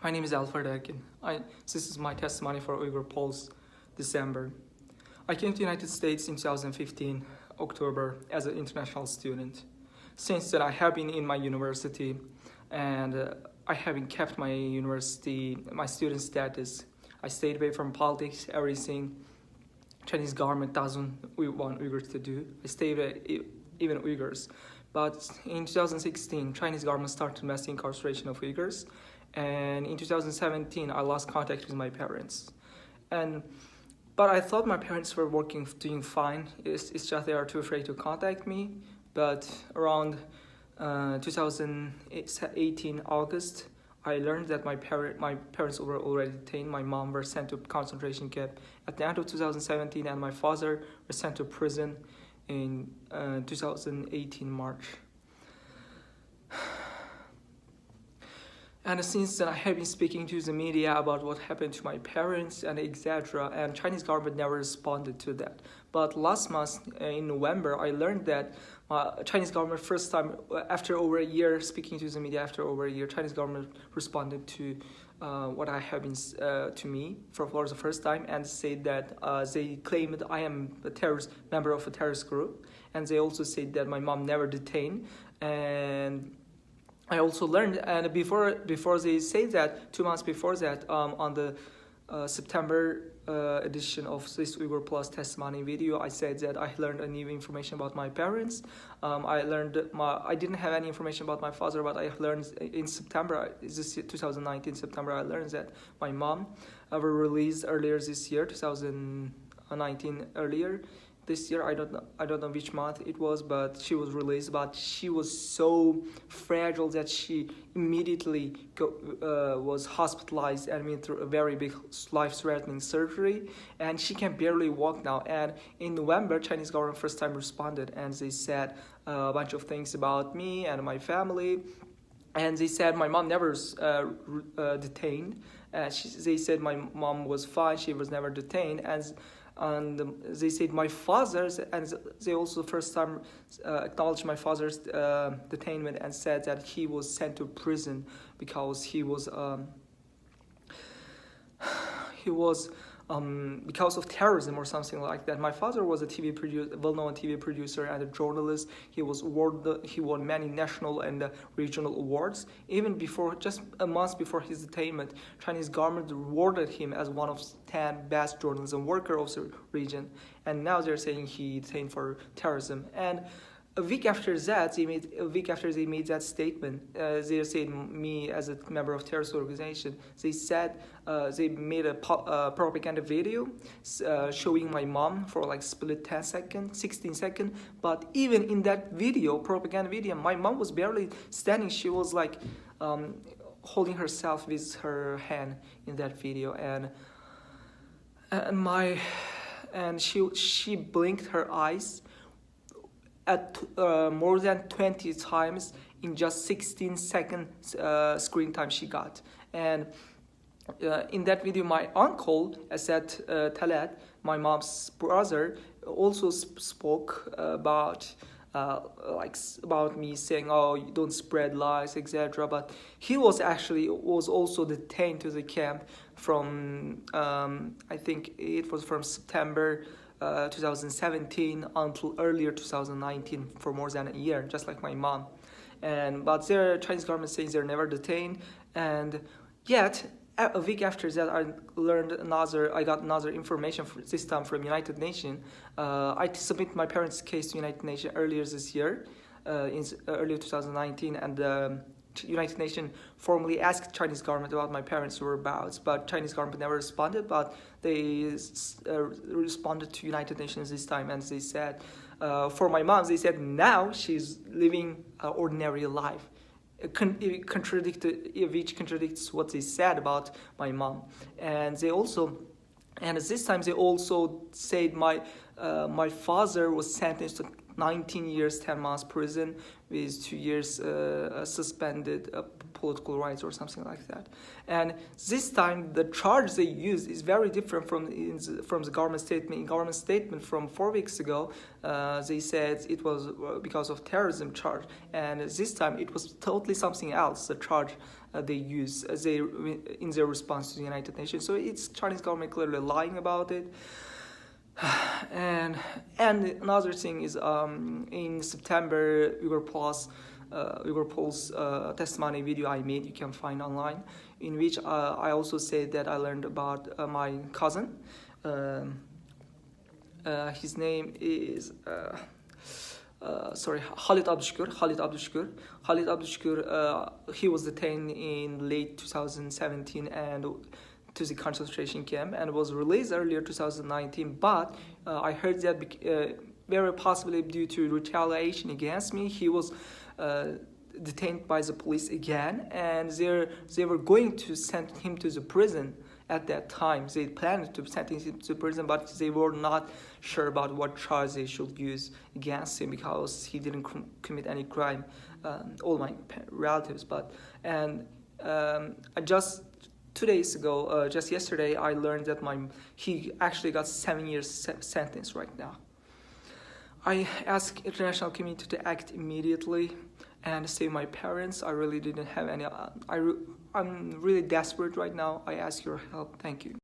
My name is Alfred. This is my testimony for Uyghur Pulse, December. I came to the United States in 2015, October, as an international student. Since then, I have been in my university, and I haven't kept my student status. I stayed away from politics, everything Chinese government doesn't want Uyghurs to do. I stayed away, even Uyghurs. But in 2016, Chinese government started mass incarceration of Uyghurs. And in 2017, I lost contact with my parents. But I thought my parents were doing fine. It's just they are too afraid to contact me. But around 2018 August, I learned that my parents were already detained. My mom was sent to concentration camp at the end of 2017, and my father was sent to prison in 2018 March. And since then, I have been speaking to the media about what happened to my parents and etc. And Chinese government never responded to that. But last month, in November, I learned that Chinese government first time, after over a year, speaking to the media after over a year, Chinese government responded to what I have been to me for the first time, and said that they claimed I am a member of a terrorist group, and they also said that my mom never detained. And I also learned, and before they say that, 2 months before that, on the September edition of this Uyghur Plus testimony video, I said that I learned a new information about my parents. I didn't have any information about my father, but I learned in September, this 2019 September, I learned that my mom were released earlier this year, 2019 earlier. This year, I don't know which month it was, but she was released. But she was so fragile that she immediately was hospitalized and went through a very big life-threatening surgery, and she can barely walk now. And in November, Chinese government first time responded, and they said a bunch of things about me and my family, and they said my mom never detained. They said my mom was fine; she was never detained, and they said my father's, and they also first time acknowledged my father's detainment and said that he was sent to prison because he was because of terrorism or something like that. My father was a well-known TV producer and a journalist. He won many national and regional awards. Even just a month before his detainment, Chinese government awarded him as one of 10 best journalism worker of the region. And now they're saying he detained for terrorism. And a week after they made that statement, they said me as a member of terrorist organization. They said they made a propaganda video showing my mom for like split 16 seconds. But even in that propaganda video, my mom was barely standing. She was like holding herself with her hand in that video, and she blinked her eyes at more than 20 times in just 16 seconds screen time she got. And in that video, my uncle, Asad Talat, my mom's brother, also spoke about me, saying, "Oh, you don't spread lies, etc." But he was also detained to the camp from I think it was from September 2017 until earlier 2019 for more than a year, just like my mom. But the Chinese government says they're never detained, and yet a week after that, I got another information this time from United Nations. I submitted my parents' case to United Nations earlier this year, in earlier 2019, and United Nations formally asked Chinese government about my parents' whereabouts, but Chinese government never responded. But they responded to United Nations this time, and they said, for my mom, they said now she's living an ordinary life, which contradicts what they said about my mom. And this time they also said my father was sentenced to 19 years, 10 months prison with 2 years suspended political rights or something like that. And this time, the charge they used is very different from the government statement. In government statement from 4 weeks ago, they said it was because of terrorism charge, and this time it was totally something else. The charge they use in their response to the United Nations. So it's Chinese government clearly lying about it. And another thing is in September, Uygur Pulse testimony video I made, you can find online, in which I also said that I learned about my cousin. His name is Khalid Abdüşkür. He was detained in late 2017 and to the concentration camp and was released earlier 2019, but I heard that very possibly due to retaliation against me, he was detained by the police again, and they were going to send him to the prison at that time. They planned to send him to prison, but they were not sure about what charge they should use against him because he didn't commit any crime. All my relatives, just 2 days ago, just yesterday, I learned that he actually got 7 years sentence right now. I ask international community to act immediately and save my parents. I really didn't have any. I'm really desperate right now. I ask your help. Thank you.